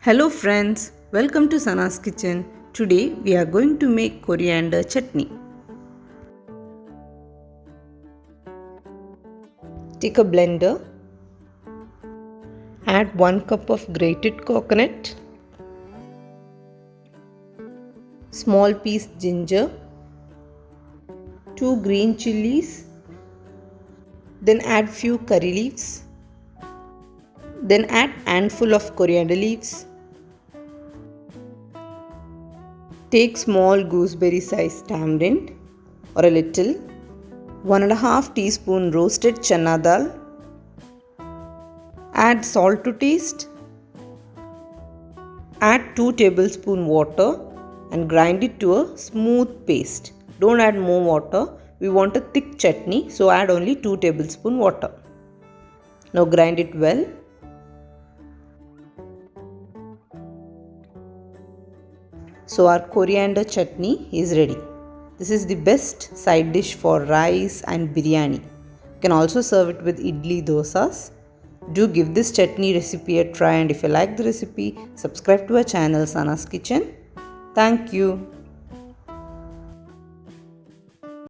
Hello friends, welcome to Sana's kitchen. Today we are going to make coriander chutney. Take a blender, add 1 cup of grated coconut, small piece ginger, 2 green chilies, then add few curry leaves, then add handful of coriander leaves. Take small gooseberry sized tamarind or a little, 1.5 teaspoon roasted chana dal, add salt to taste, add 2 tablespoon water and grind it to a smooth paste. Don't add more water, we want a thick chutney, so add only 2 tablespoon water. Now grind it well. So our coriander chutney is ready. This is the best side dish for rice and biryani. You can also serve it with idli dosas. Do give this chutney recipe a try, and if you like the recipe, subscribe to our channel Sana's Kitchen. Thank you.